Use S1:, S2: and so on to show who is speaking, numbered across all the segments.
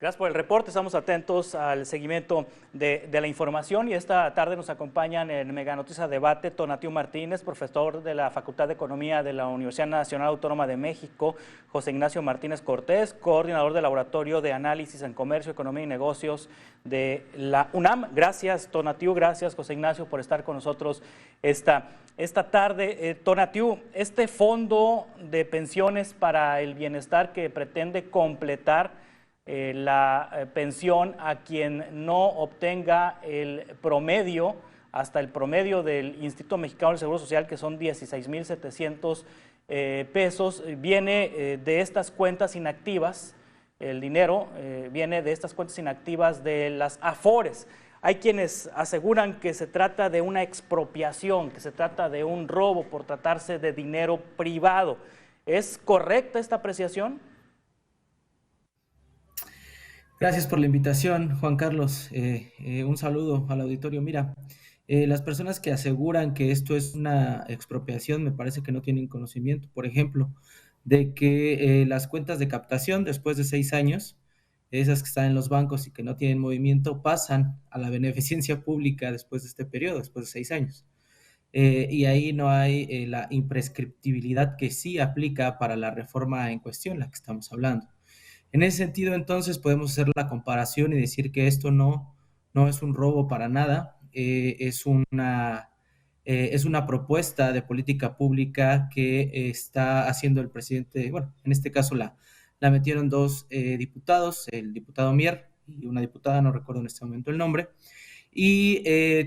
S1: Gracias por el reporte, estamos atentos al seguimiento de la información y esta tarde nos acompañan en Mega Noticias Debate Tonatiuh Martínez, profesor de la Facultad de Economía de la Universidad Nacional Autónoma de México, José Ignacio Martínez Cortés, coordinador del Laboratorio de Análisis en Comercio, Economía y Negocios de la UNAM. Gracias Tonatiuh, gracias José Ignacio por estar con nosotros esta tarde. Tonatiuh, este fondo de pensiones para el bienestar que pretende completar la pensión a quien no obtenga el promedio, hasta el promedio del Instituto Mexicano del Seguro Social, que son 16,700 pesos, viene de estas cuentas inactivas, el dinero viene de estas cuentas inactivas de las AFORES. Hay quienes aseguran que se trata de una expropiación, que se trata de un robo por tratarse de dinero privado. ¿Es correcta esta apreciación?
S2: Gracias por la invitación, Juan Carlos. Un saludo al auditorio. Mira, las personas que aseguran que esto es una expropiación me parece que no tienen conocimiento, por ejemplo, de que las cuentas de captación después de 6 años, esas que están en los bancos y que no tienen movimiento, pasan a la beneficencia pública después de este periodo, después de 6 años. Y ahí no hay la imprescriptibilidad que sí aplica para la reforma en cuestión, la que estamos hablando. En ese sentido, entonces, podemos hacer la comparación y decir que esto no es un robo para nada, es una propuesta de política pública que está haciendo el presidente. Bueno, en este caso la metieron dos diputados, el diputado Mier y una diputada, no recuerdo en este momento el nombre, y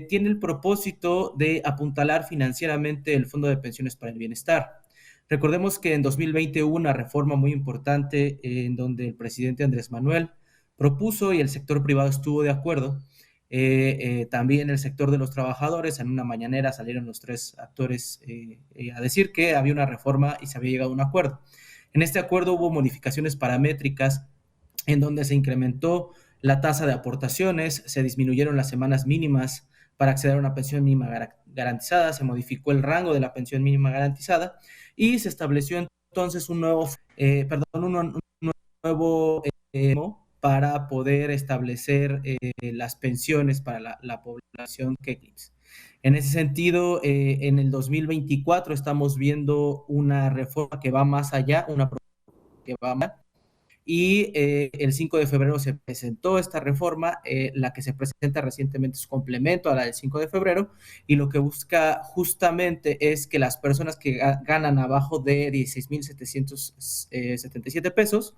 S2: tiene el propósito de apuntalar financieramente el Fondo de Pensiones para el Bienestar. Recordemos que en 2020 hubo una reforma muy importante en donde el presidente Andrés Manuel propuso y el sector privado estuvo de acuerdo. También el sector de los trabajadores, en una mañanera salieron los tres actores a decir que había una reforma y se había llegado a un acuerdo. En este acuerdo hubo modificaciones paramétricas en donde se incrementó la tasa de aportaciones, se disminuyeron las semanas mínimas para acceder a una pensión mínima garantizada, se modificó el rango de la pensión mínima garantizada y se estableció entonces un nuevo, un nuevo para poder establecer las pensiones para la población KECLIPS. En ese sentido, en el 2024 estamos viendo una reforma que va más allá, una que va más y el 5 de febrero se presentó esta reforma, la que se presenta recientemente es complemento a la del 5 de febrero, y lo que busca justamente es que las personas que ganan abajo de 16,777 pesos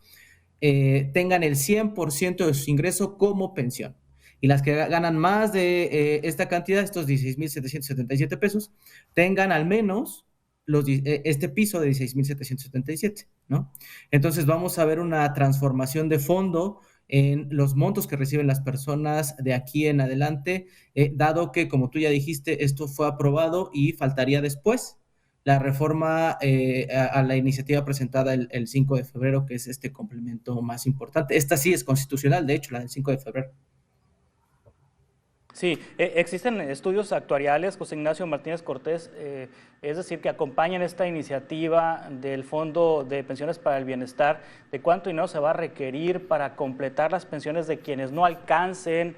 S2: tengan el 100% de su ingreso como pensión. Y las que ganan más de esta cantidad, estos 16,777 pesos, tengan al menos este piso de 16,777, ¿no? Entonces vamos a ver una transformación de fondo en los montos que reciben las personas de aquí en adelante, dado que, como tú ya dijiste, esto fue aprobado y faltaría después la reforma a la iniciativa presentada el 5 de febrero, que es este complemento más importante. Esta sí es constitucional, de hecho, la del 5 de febrero.
S1: Sí, existen estudios actuariales, José Ignacio Martínez Cortés, es decir, que acompañan esta iniciativa del Fondo de Pensiones para el Bienestar, de cuánto dinero se va a requerir para completar las pensiones de quienes no alcancen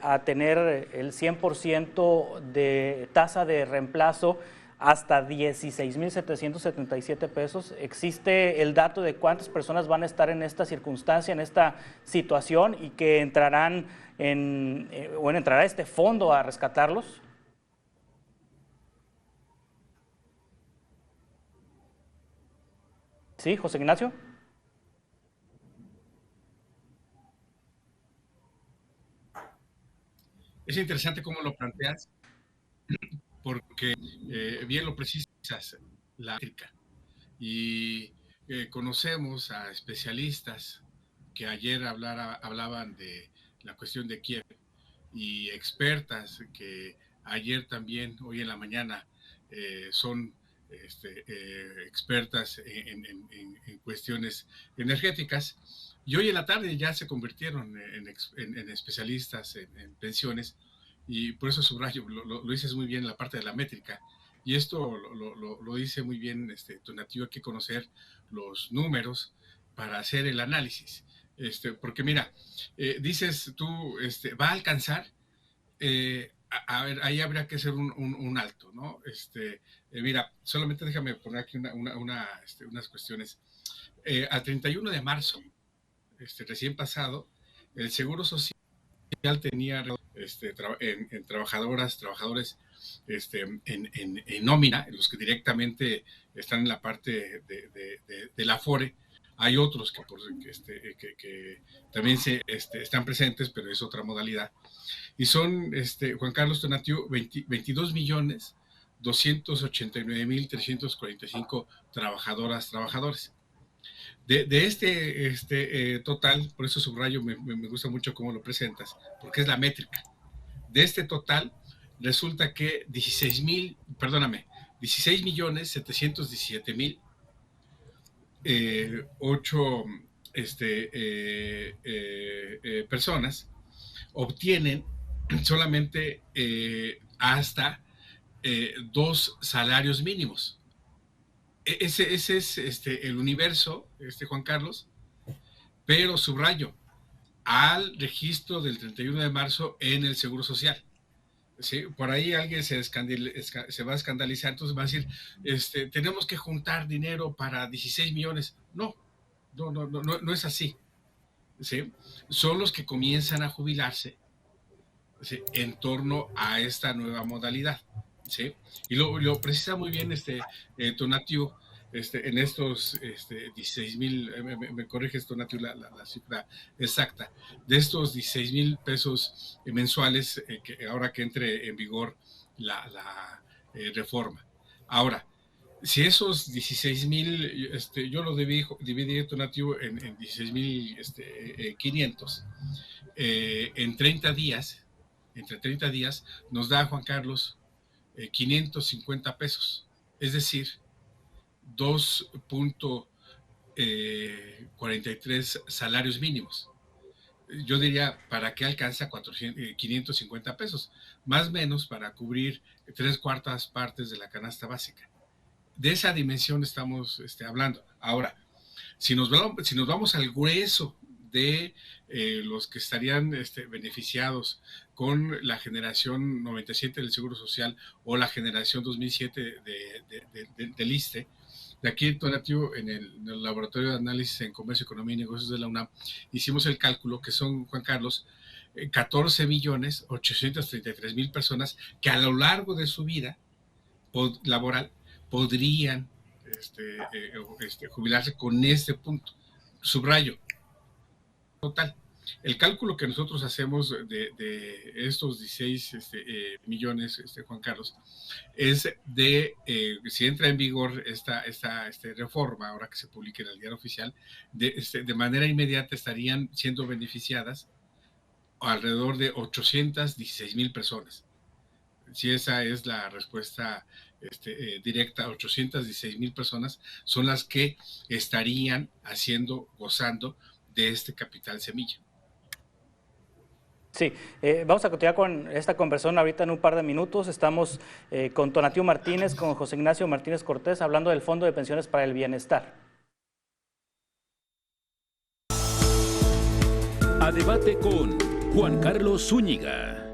S1: a tener el 100% de tasa de reemplazo hasta 16,777 pesos. ¿Existe el dato de cuántas personas van a estar en esta circunstancia, en esta situación y que entrarán entrará este fondo a rescatarlos? Sí, José Ignacio.
S3: Es interesante cómo lo planteas, porque bien lo precisas, la África. Y conocemos a especialistas que ayer hablaban de la cuestión de Kiev y expertas que ayer también, hoy en la mañana, son expertas en cuestiones energéticas. Y hoy en la tarde ya se convirtieron en especialistas en pensiones, y por eso subrayo, lo dices muy bien en la parte de la métrica, y esto lo dice muy bien Tonatiuh, hay que conocer los números para hacer el análisis. Porque mira, dices tú, va a alcanzar, a ver, ahí habría que hacer un alto, ¿no? Mira, solamente déjame poner aquí unas cuestiones. Al 31 de marzo, recién pasado, el Seguro Social tenía en trabajadoras, trabajadores en nómina, en los que directamente están en la parte de la FORE. Hay otros que también están presentes, pero es otra modalidad. Y son, Juan Carlos Tonatiu, 22 millones 289.345 trabajadoras, trabajadores. De total, por eso subrayo, me gusta mucho cómo lo presentas, porque es la métrica. De este total, resulta que 16 millones 717 mil 8 personas obtienen solamente hasta 2 salarios mínimos. Ese es el universo, Juan Carlos, pero subrayo, al registro del 31 de marzo en el Seguro Social. ¿Sí? Por ahí alguien se va a escandalizar, entonces va a decir, tenemos que juntar dinero para 16 millones. No es así. ¿Sí? Son los que comienzan a jubilarse, ¿sí?, en torno a esta nueva modalidad. ¿Sí? Y lo precisa muy bien Tonatiu, en estos 16,000, me corriges Tonatiu la cifra exacta, de estos 16,000 pesos mensuales, que ahora que entre en vigor la reforma. Ahora, si esos 16,000, yo lo dividí Tonatiu en 16,500, en 30 días, entre 30 días, nos da Juan Carlos 550 pesos, es decir, 2.43 salarios mínimos. Yo diría, ¿para qué alcanza 550 pesos? Más o menos para cubrir 3/4 partes de la canasta básica. De esa dimensión estamos hablando. Ahora, si nos vamos al grueso de los que estarían beneficiados con la generación 97 del Seguro Social o la generación 2007 del ISSSTE, de aquí Tonatiu, en el Laboratorio de Análisis en Comercio, Economía y Negocios de la UNAM, hicimos el cálculo que son, Juan Carlos, 14,833,000 personas que a lo largo de su vida laboral podrían jubilarse con este punto. Subrayo, total. El cálculo que nosotros hacemos de estos 16 millones, Juan Carlos, es si entra en vigor esta reforma, ahora que se publique en el diario oficial, de manera inmediata estarían siendo beneficiadas alrededor de 816,000 personas. Si esa es la respuesta directa, 816,000 personas son las que estarían gozando de este capital semilla.
S1: Sí, vamos a continuar con esta conversación ahorita en un par de minutos. Estamos con Tonatiu Martínez, con José Ignacio Martínez Cortés, hablando del Fondo de Pensiones para el Bienestar.
S4: A debate con Juan Carlos Zúñiga.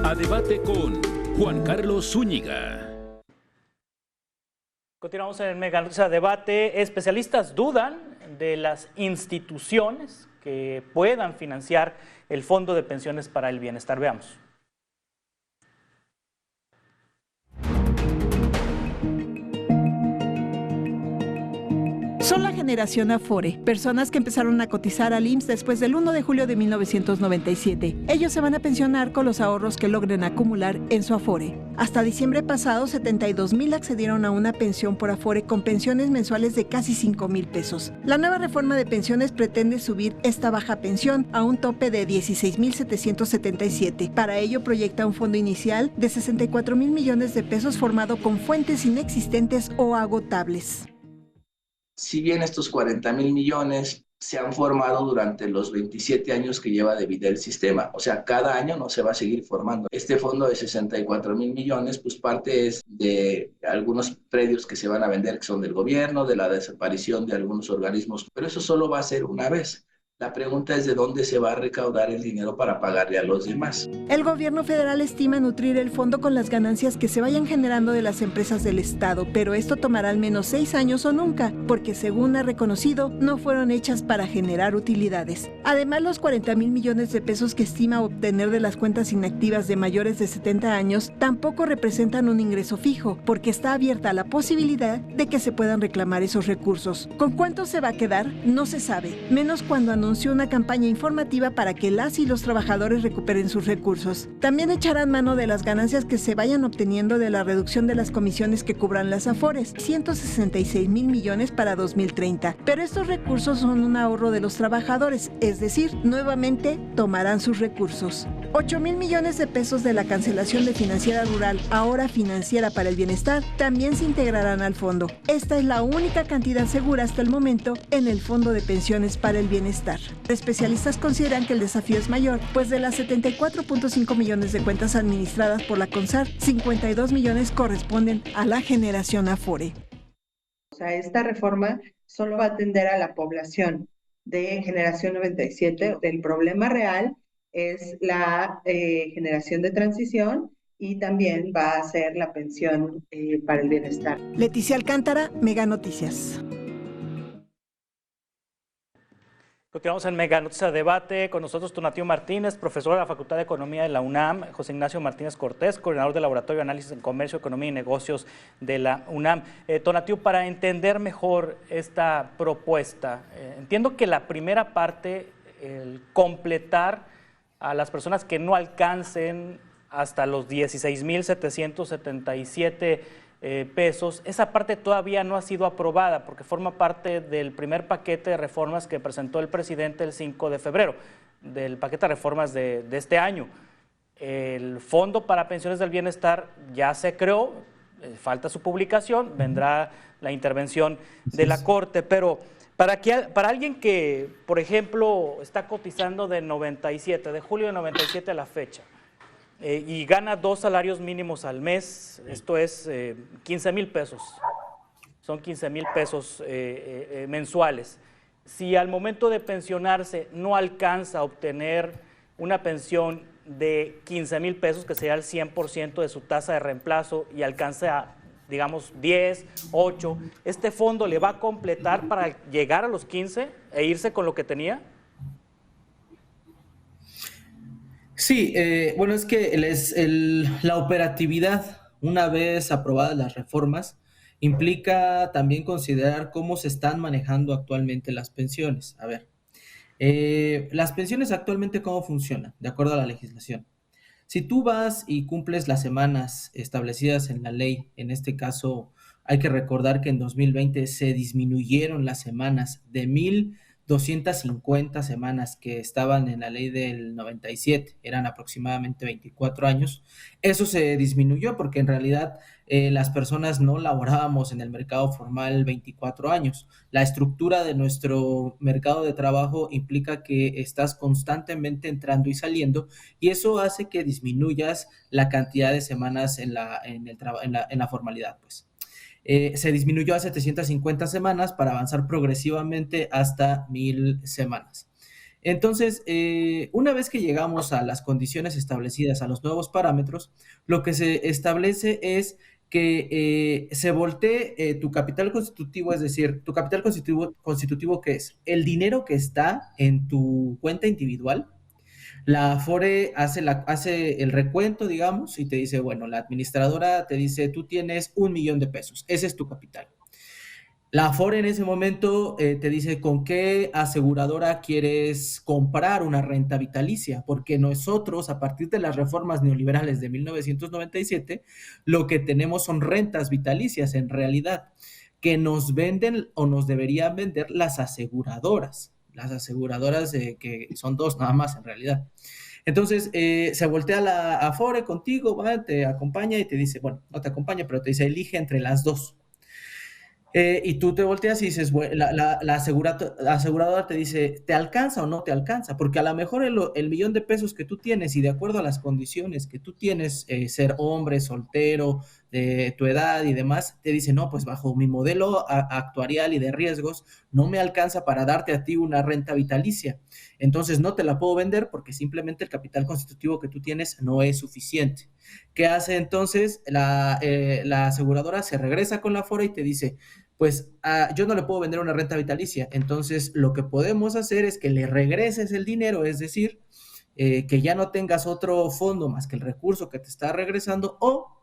S4: a debate con Juan Carlos Zúñiga.
S1: Continuamos en el Mega Noticias Debate. Especialistas dudan de las instituciones que puedan financiar el Fondo de Pensiones para el Bienestar. Veamos.
S5: Son la generación Afore, personas que empezaron a cotizar al IMSS después del 1 de julio de 1997. Ellos se van a pensionar con los ahorros que logren acumular en su Afore. Hasta diciembre pasado, 72,000 accedieron a una pensión por Afore con pensiones mensuales de casi 5,000 pesos. La nueva reforma de pensiones pretende subir esta baja pensión a un tope de 16,777. Para ello proyecta un fondo inicial de 64,000 millones de pesos formado con fuentes inexistentes o agotables.
S6: Si bien estos 40,000 millones se han formado durante los 27 años que lleva de vida el sistema, o sea, cada año no se va a seguir formando. Este fondo de 64,000 millones, pues parte es de algunos predios que se van a vender, que son del gobierno, de la desaparición de algunos organismos, pero eso solo va a ser una vez. La pregunta es de dónde se va a recaudar el dinero para pagarle a los demás.
S5: El gobierno federal estima nutrir el fondo con las ganancias que se vayan generando de las empresas del Estado, pero esto tomará al menos 6 años o nunca, porque según ha reconocido, no fueron hechas para generar utilidades. Además, los 40,000 millones de pesos que estima obtener de las cuentas inactivas de mayores de 70 años tampoco representan un ingreso fijo, porque está abierta la posibilidad de que se puedan reclamar esos recursos. ¿Con cuánto se va a quedar? No se sabe, menos cuando anunció una campaña informativa para que las y los trabajadores recuperen sus recursos. También echarán mano de las ganancias que se vayan obteniendo de la reducción de las comisiones que cubran las Afores, 166,000 millones para 2030. Pero estos recursos son un ahorro de los trabajadores, es decir, nuevamente tomarán sus recursos. 8,000 millones de pesos de la cancelación de Financiera Rural, ahora Financiera para el Bienestar, también se integrarán al fondo. Esta es la única cantidad segura hasta el momento en el Fondo de Pensiones para el Bienestar. Especialistas consideran que el desafío es mayor, pues de las 74,5 millones de cuentas administradas por la CONSAR, 52 millones corresponden a la generación Afore.
S7: O sea, esta reforma solo va a atender a la población de generación 97. El problema real es la generación de transición y también va a ser la pensión para el bienestar.
S5: Leticia Alcántara, Mega Noticias.
S1: Continuamos en Mega Noticias Debate. Con nosotros Tonatiu Martínez, profesor de la Facultad de Economía de la UNAM, José Ignacio Martínez Cortés, coordinador del Laboratorio de Análisis en Comercio, Economía y Negocios de la UNAM. Tonatiu, para entender mejor esta propuesta, entiendo que la primera parte, el completar a las personas que no alcancen hasta los 16,777 pesos, esa parte todavía no ha sido aprobada porque forma parte del primer paquete de reformas que presentó el presidente el 5 de febrero, del paquete de reformas de este año. El Fondo para Pensiones del Bienestar ya se creó, falta su publicación, vendrá la intervención de la Corte, pero para alguien que, por ejemplo, está cotizando de julio de 97 a la fecha, y gana 2 salarios mínimos al mes, esto es 15,000 pesos, son 15,000 pesos mensuales. Si al momento de pensionarse no alcanza a obtener una pensión de 15,000 pesos, que sería el 100% de su tasa de reemplazo, y alcanza, digamos, 10, 8, ¿este fondo le va a completar para llegar a los 15 e irse con lo que tenía?
S2: Sí, bueno, es que la operatividad, una vez aprobadas las reformas, implica también considerar cómo se están manejando actualmente las pensiones. A ver, las pensiones actualmente, ¿cómo funcionan? De acuerdo a la legislación. Si tú vas y cumples las semanas establecidas en la ley, en este caso hay que recordar que en 2020 se disminuyeron las semanas de 1,250 semanas que estaban en la ley del 97, eran aproximadamente 24 años. Eso se disminuyó porque en realidad las personas no laborábamos en el mercado formal 24 años. La estructura de nuestro mercado de trabajo implica que estás constantemente entrando y saliendo, y eso hace que disminuyas la cantidad de semanas en la formalidad, pues. Se disminuyó a 750 semanas para avanzar progresivamente hasta 1,000 semanas. Entonces, una vez que llegamos a las condiciones establecidas, a los nuevos parámetros, lo que se establece es que se voltee tu capital constitutivo, es decir, tu capital constitutivo, que es el dinero que está en tu cuenta individual. La Afore hace el recuento, digamos, y te dice, bueno, la administradora te dice, tú tienes 1 millón de pesos, ese es tu capital. La Afore en ese momento te dice con qué aseguradora quieres comprar una renta vitalicia, porque nosotros, a partir de las reformas neoliberales de 1997, lo que tenemos son rentas vitalicias en realidad, que nos venden o nos deberían vender las aseguradoras que son dos nada más en realidad. Entonces, se voltea la Afore contigo, ¿va? Te acompaña y te dice, bueno, no te acompaña, pero te dice, elige entre las dos. Y tú te volteas y dices, la aseguradora te dice, ¿te alcanza o no te alcanza? Porque a lo mejor el millón de pesos que tú tienes y de acuerdo a las condiciones que tú tienes, ser hombre, soltero, de tu edad y demás, te dice, no, pues bajo mi modelo actuarial y de riesgos, no me alcanza para darte a ti una renta vitalicia. Entonces no te la puedo vender porque simplemente el capital constitutivo que tú tienes no es suficiente. ¿Qué hace entonces? La aseguradora se regresa con la Afore y te dice, pues yo no le puedo vender una renta vitalicia, entonces lo que podemos hacer es que le regreses el dinero, es decir, que ya no tengas otro fondo más que el recurso que te está regresando, o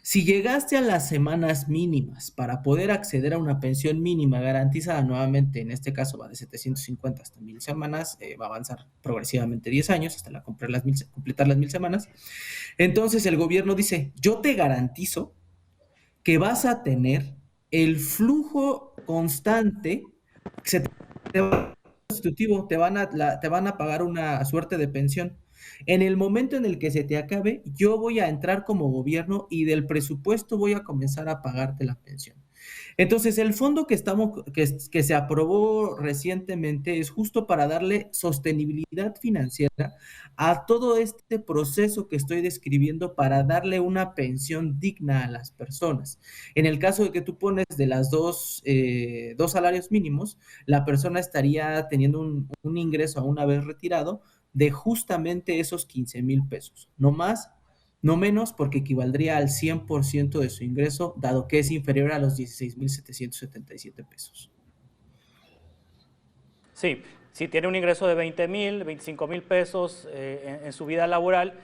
S2: si llegaste a las semanas mínimas para poder acceder a una pensión mínima garantizada nuevamente, en este caso va de 750 hasta 1000 semanas, va a avanzar progresivamente 10 años hasta completar las 1000 semanas, entonces el gobierno dice, yo te garantizo que vas a tener el flujo constante, constitutivo, te van a pagar una suerte de pensión. En el momento en el que se te acabe, yo voy a entrar como gobierno y del presupuesto voy a comenzar a pagarte la pensión. Entonces, el fondo que se aprobó recientemente es justo para darle sostenibilidad financiera a todo este proceso que estoy describiendo para darle una pensión digna a las personas. En el caso de que tú pones de las dos salarios mínimos, la persona estaría teniendo un ingreso a una vez retirado de justamente esos 15,000 pesos, no más, no menos, porque equivaldría al 100% de su ingreso, dado que es inferior a los 16,777 pesos.
S1: Sí, si tiene un ingreso de 20,000, 25,000 pesos en su vida laboral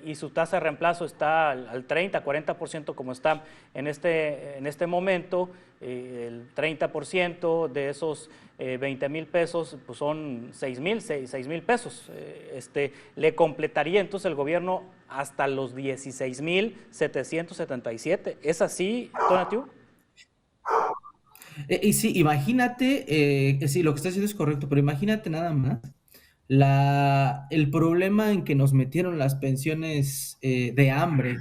S1: y su tasa de reemplazo está al 30, 40% como está en este momento, el 30% de esos 20,000 pesos pues son 6,000 pesos. Le completaría entonces el gobierno hasta los 16,777. ¿Es así, Tonatiuh?
S2: Y sí, imagínate, sí, lo que está haciendo es correcto, pero imagínate nada más el problema en que nos metieron las pensiones de hambre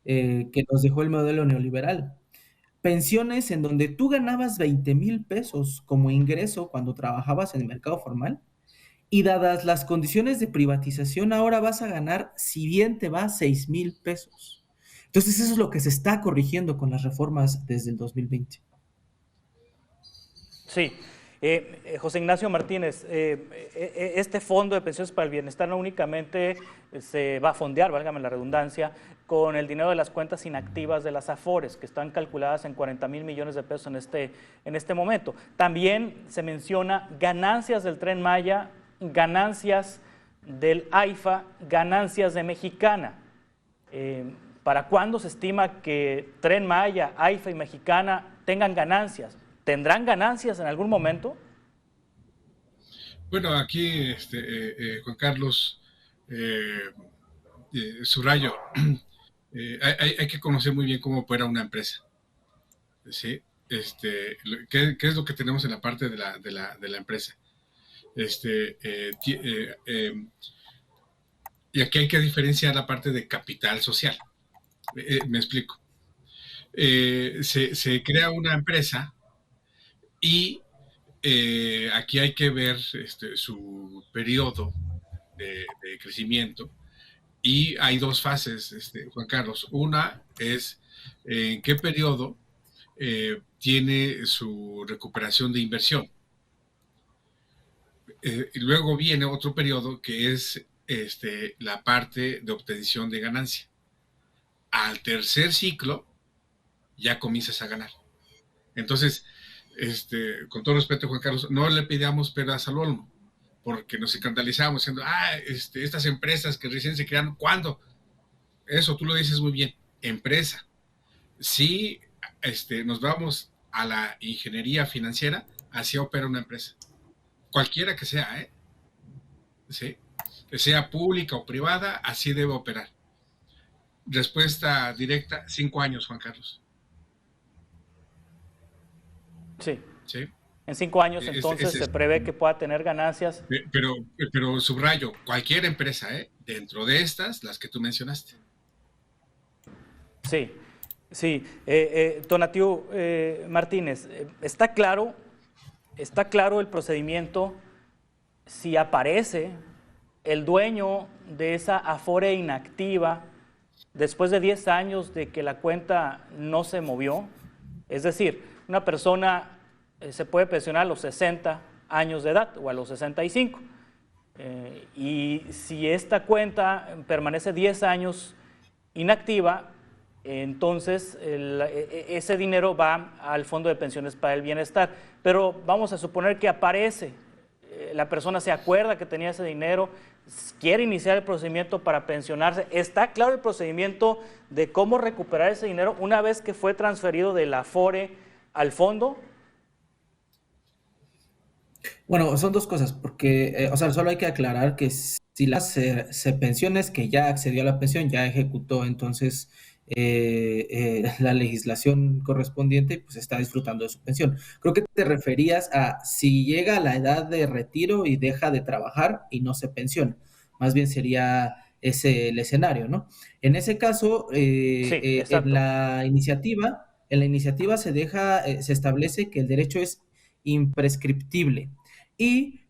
S2: que nos dejó el modelo neoliberal. Pensiones en donde tú ganabas 20,000 pesos como ingreso cuando trabajabas en el mercado formal y dadas las condiciones de privatización, ahora vas a ganar, si bien te va, 6,000 pesos. Entonces eso es lo que se está corrigiendo con las reformas desde el 2020.
S1: Sí. José Ignacio Martínez, este fondo de pensiones para el bienestar no únicamente se va a fondear, válgame la redundancia, con el dinero de las cuentas inactivas de las Afores, que están calculadas en 40,000 millones de pesos en este momento. También se menciona ganancias del Tren Maya, ganancias del AIFA, ganancias de Mexicana. ¿Para cuándo se estima que Tren Maya, AIFA y Mexicana tengan ganancias? ¿Tendrán ganancias en algún momento?
S3: Bueno, aquí, Juan Carlos, subrayo, hay que conocer muy bien cómo opera una empresa. ¿Sí? ¿Qué es lo que tenemos en la parte de la empresa? Y aquí hay que diferenciar la parte de capital social. Me explico. Se crea una empresa y aquí hay que ver su periodo de crecimiento y hay dos fases, Juan Carlos. Una es en qué periodo tiene su recuperación de inversión. Y luego viene otro periodo que es la parte de obtención de ganancia. Al tercer ciclo ya comienzas a ganar. Entonces, con todo respeto, Juan Carlos, no le pidamos peras al olmo, porque nos escandalizamos diciendo, estas empresas que recién se crearon, ¿cuándo? Eso tú lo dices muy bien, empresa. Si nos vamos a la ingeniería financiera, así opera una empresa. Cualquiera que sea, ¿sí? Que sea pública o privada, así debe operar. Respuesta directa, 5 años, Juan Carlos.
S1: Sí.
S3: ¿Sí?
S1: En 5 años, entonces, se prevé que pueda tener ganancias.
S3: Pero subrayo, cualquier empresa, dentro de estas, las que tú mencionaste.
S1: Sí, sí. Tonatiuh Martínez, está claro el procedimiento si aparece el dueño de esa Afore inactiva después de 10 años de que la cuenta no se movió. Es decir, una persona se puede pensionar a los 60 años de edad o a los 65. Y si esta cuenta permanece 10 años inactiva, entonces ese dinero va al Fondo de Pensiones para el Bienestar. Pero vamos a suponer que aparece, la persona se acuerda que tenía ese dinero, quiere iniciar el procedimiento para pensionarse. ¿Está claro el procedimiento de cómo recuperar ese dinero una vez que fue transferido de la Afore al fondo?
S2: Bueno, son dos cosas, porque, solo hay que aclarar que si las pensiones que ya accedió a la pensión, ya ejecutó entonces la legislación correspondiente, pues está disfrutando de su pensión. Creo que te referías a si llega a la edad de retiro y deja de trabajar y no se pensiona. Más bien sería ese el escenario, ¿no? En ese caso, en la iniciativa se establece que el derecho es imprescriptible. Y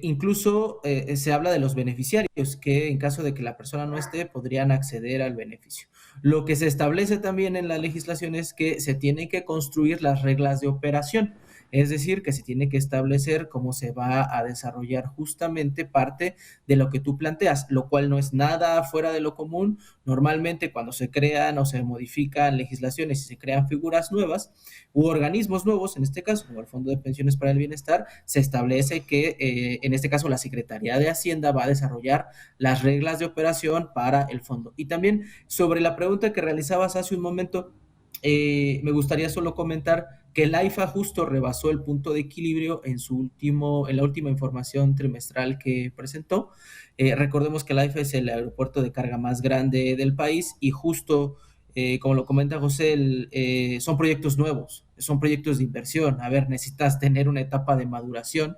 S2: incluso se habla de los beneficiarios, que en caso de que la persona no esté, podrían acceder al beneficio. Lo que se establece también en la legislación es que se tienen que construir las reglas de operación, es decir, que se tiene que establecer cómo se va a desarrollar justamente parte de lo que tú planteas, lo cual no es nada fuera de lo común. Normalmente cuando se crean o se modifican legislaciones y se crean figuras nuevas u organismos nuevos, en este caso como el Fondo de Pensiones para el Bienestar, se establece que en este caso la Secretaría de Hacienda va a desarrollar las reglas de operación para el fondo. Y también sobre la pregunta que realizabas hace un momento, me gustaría solo comentar que el AIFA justo rebasó el punto de equilibrio en la última información trimestral que presentó. Recordemos que el AIFA es el aeropuerto de carga más grande del país y justo, como lo comenta José, son proyectos nuevos, son proyectos de inversión. A ver, necesitas tener una etapa de maduración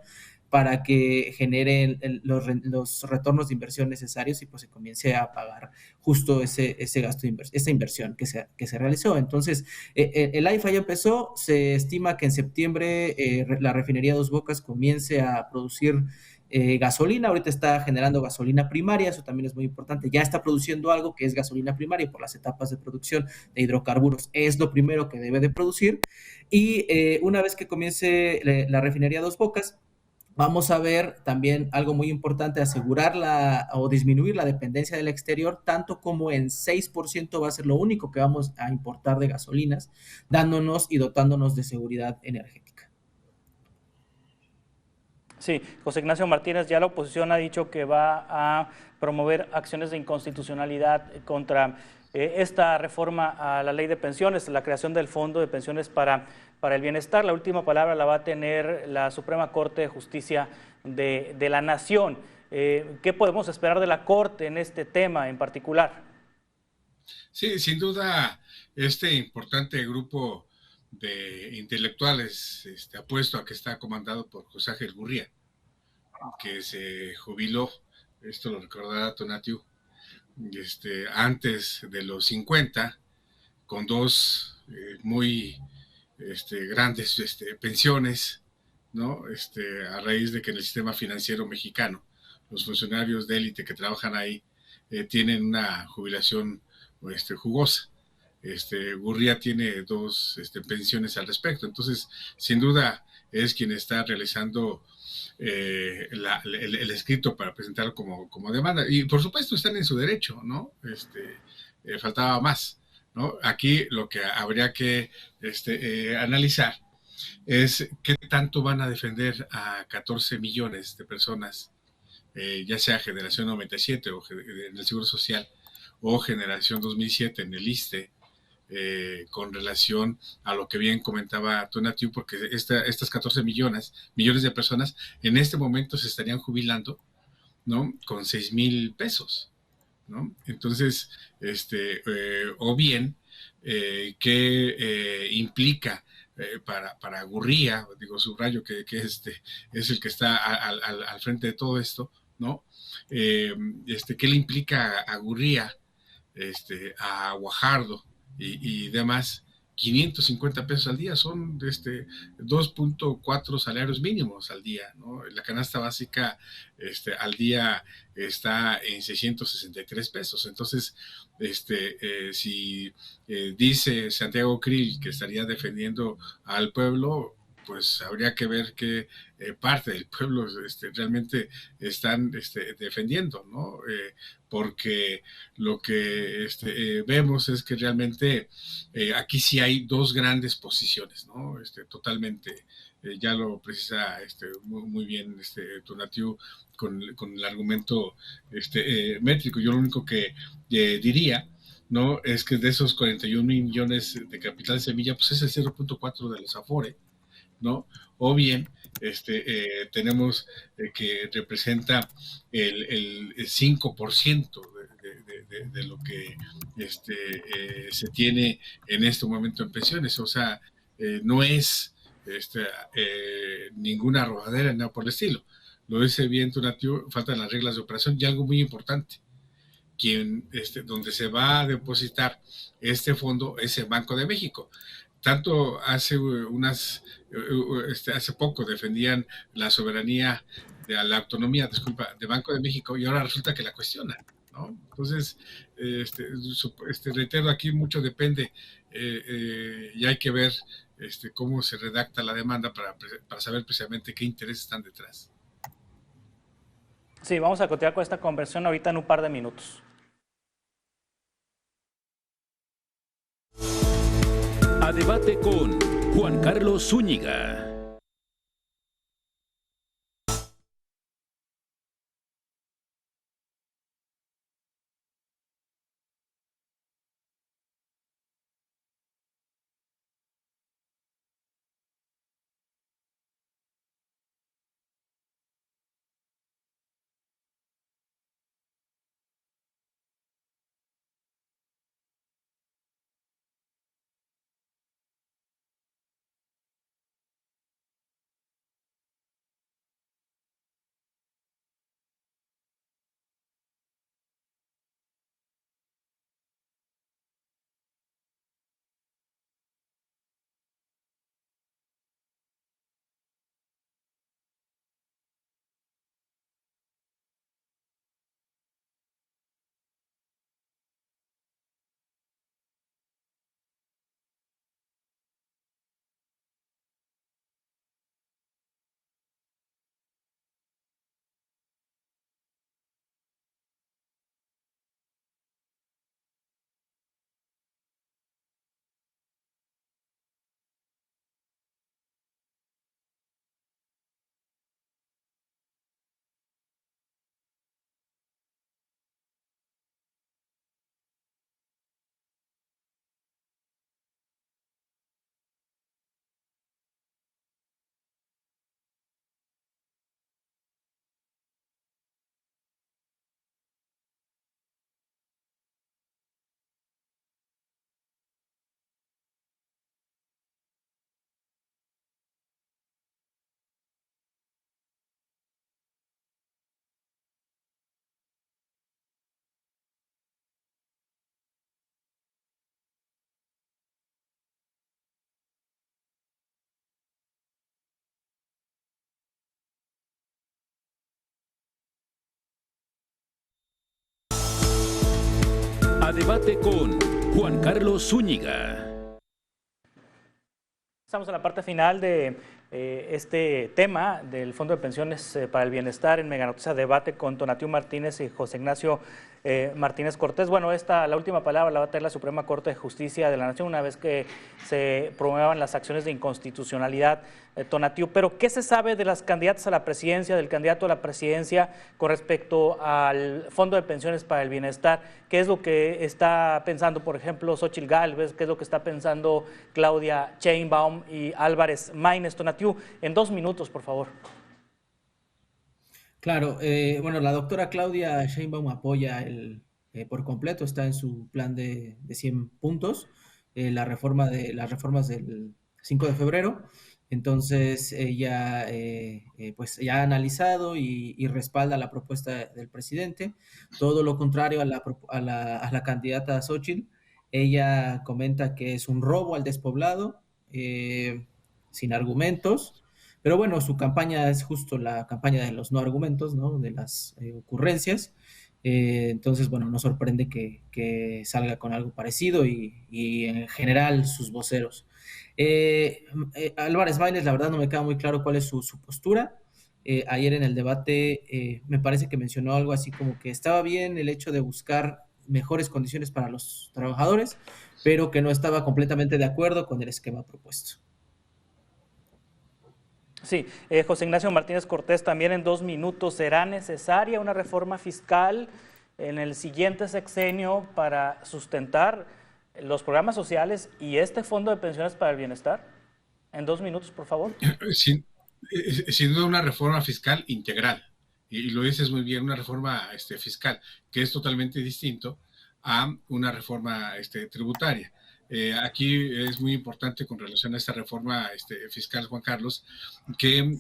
S2: para que generen los retornos de inversión necesarios y pues se comience a pagar justo ese gasto de esa inversión que se realizó. Entonces, el AIFA ya empezó, se estima que en septiembre la refinería Dos Bocas comience a producir gasolina. Ahorita está generando gasolina primaria, eso también es muy importante. Ya está produciendo algo que es gasolina primaria por las etapas de producción de hidrocarburos. Es lo primero que debe de producir. Y una vez que comience la refinería Dos Bocas, vamos a ver también algo muy importante, asegurar o disminuir la dependencia del exterior, tanto como en 6% va a ser lo único que vamos a importar de gasolinas, dándonos y dotándonos de seguridad energética.
S1: Sí, José Ignacio Martínez, ya la oposición ha dicho que va a promover acciones de inconstitucionalidad contra esta reforma a la ley de pensiones, la creación del Fondo de Pensiones para el Bienestar. La última palabra la va a tener la Suprema Corte de Justicia de la Nación. ¿Qué podemos esperar de la Corte en este tema en particular?
S3: Sí, sin duda, este importante grupo de intelectuales apuesto a que está comandado por José Ángel Gurría, que se jubiló, esto lo recordará Tonatiuh, antes de los 50, con dos muy grandes pensiones, ¿no? A raíz de que en el sistema financiero mexicano los funcionarios de élite que trabajan ahí tienen una jubilación jugosa. Gurría tiene dos pensiones al respecto. Entonces, sin duda, es quien está realizando el escrito para presentarlo como demanda. Y por supuesto están en su derecho, ¿no? Faltaba más, ¿no? Aquí lo que habría que analizar es qué tanto van a defender a 14 millones de personas, ya sea Generación 97 o en el Seguro Social, o Generación 2007 en el ISSSTE, con relación a lo que bien comentaba Tonatiuh, porque estas 14 millones de personas en este momento se estarían jubilando, ¿no? Con 6,000 pesos, ¿no? Entonces, o bien, ¿qué implica para Gurría? Digo, subrayo que es el que está al frente de todo esto, ¿no? ¿Qué le implica a Gurría, a Guajardo y demás? 550 pesos al día son 2.4 salarios mínimos al día, ¿no? La canasta básica al día está en 663 pesos. Entonces, si dice Santiago Krill que estaría defendiendo al pueblo, pues habría que ver qué parte del pueblo realmente están defendiendo, ¿no? Porque lo que vemos es que realmente aquí sí hay dos grandes posiciones, ¿no? Totalmente, ya lo precisa muy bien Tonatiuh con el argumento métrico. Yo lo único que diría, ¿no? Es que de esos 41 millones de capital semilla, pues es el 0.4 de los Afore, ¿no? O bien tenemos que representa el 5% de lo que se tiene en este momento en pensiones. O sea, no es ninguna robadera, nada por el estilo. Lo dice bien Tonatiuh, faltan las reglas de operación y algo muy importante. Donde se va a depositar este fondo es el Banco de México. Tanto hace poco defendían la soberanía, la autonomía, de Banco de México, y ahora resulta que la cuestionan, ¿no? Entonces, reitero, aquí mucho depende, y hay que ver cómo se redacta la demanda para saber precisamente qué intereses están detrás.
S1: Sí, vamos a continuar con esta conversión ahorita en un par de minutos.
S4: A debate con Juan Carlos Zúñiga. A debate con Juan Carlos Zúñiga.
S1: Estamos en la parte final de este tema del Fondo de Pensiones para el Bienestar en Mega Noticias Debate con Tonatiuh Martínez y José Ignacio Martínez Cortés. Bueno, la última palabra la va a tener la Suprema Corte de Justicia de la Nación una vez que se promuevan las acciones de inconstitucionalidad, Tonatiuh. Pero, ¿qué se sabe de las candidatas a la presidencia, del candidato a la presidencia con respecto al Fondo de Pensiones para el Bienestar? ¿Qué es lo que está pensando, por ejemplo, Xóchitl Gálvez? ¿Qué es lo que está pensando Claudia Sheinbaum y Álvarez Maínez? Tonatiuh, en 2 minutos, por favor.
S2: Claro, bueno, la doctora Claudia Sheinbaum apoya por completo, está en su plan de 100 puntos, las reformas del 5 de febrero. Entonces ella pues ya ha analizado y respalda la propuesta del presidente. Todo lo contrario a la candidata Xóchitl. Ella comenta que es un robo al despoblado, sin argumentos. Pero bueno, su campaña es justo la campaña de los no argumentos, ¿no? De las ocurrencias. Entonces, bueno, no sorprende que salga con algo parecido y en general sus voceros. Álvarez Maínez, la verdad no me queda muy claro cuál es su postura. Ayer en el debate me parece que mencionó algo así como que estaba bien el hecho de buscar mejores condiciones para los trabajadores, pero que no estaba completamente de acuerdo con el esquema propuesto.
S1: Sí, José Ignacio Martínez Cortés, también en 2 minutos, ¿será necesaria una reforma fiscal en el siguiente sexenio para sustentar los programas sociales y este Fondo de Pensiones para el Bienestar? En 2 minutos, por favor.
S3: Sin duda una reforma fiscal integral, y lo dices muy bien, una reforma fiscal, que es totalmente distinto a una reforma tributaria. Aquí es muy importante con relación a esta reforma fiscal, Juan Carlos, que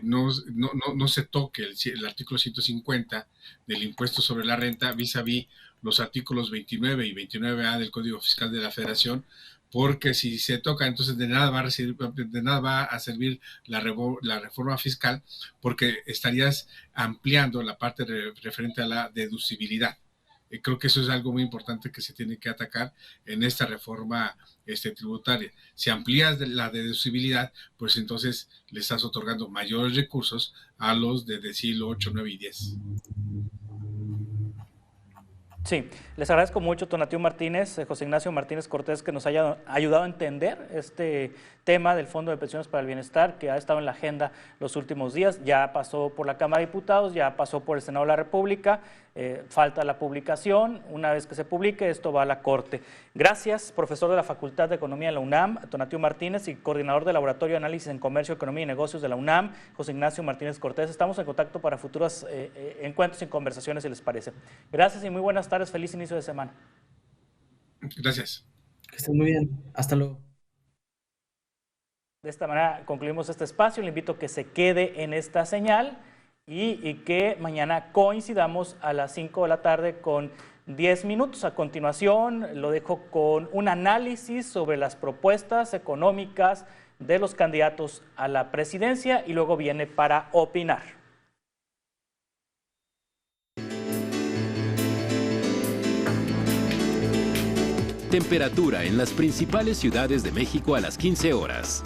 S3: no se toque el artículo 150 del impuesto sobre la renta vis-a-vis los artículos 29 y 29A del Código Fiscal de la Federación, porque si se toca, entonces de nada va a servir la reforma fiscal, porque estarías ampliando la parte referente a la deducibilidad. Creo que eso es algo muy importante que se tiene que atacar en esta reforma tributaria. Si amplías la deducibilidad, pues entonces le estás otorgando mayores recursos a los de decilo 8, 9 y 10.
S1: Sí, les agradezco mucho, Tonatiuh Martínez, José Ignacio Martínez Cortés, que nos haya ayudado a entender este tema del Fondo de Pensiones para el Bienestar, que ha estado en la agenda los últimos días. Ya pasó por la Cámara de Diputados, ya pasó por el Senado de la República, falta la publicación. Una vez que se publique, esto va a la Corte. Gracias, profesor de la Facultad de Economía de la UNAM, Tonatiuh Martínez, y coordinador del Laboratorio de Análisis en Comercio, Economía y Negocios de la UNAM, José Ignacio Martínez Cortés. Estamos en contacto para futuros encuentros y conversaciones, si les parece. Gracias y muy buenas tardes. Feliz inicio de semana.
S3: Gracias.
S2: Que estén muy bien. Hasta luego.
S1: De esta manera concluimos este espacio. Le invito a que se quede en esta señal y que mañana coincidamos a las 5 de la tarde con 10 minutos. A continuación, lo dejo con un análisis sobre las propuestas económicas de los candidatos a la presidencia y luego viene para opinar.
S4: Temperatura en las principales ciudades de México a las 15 horas.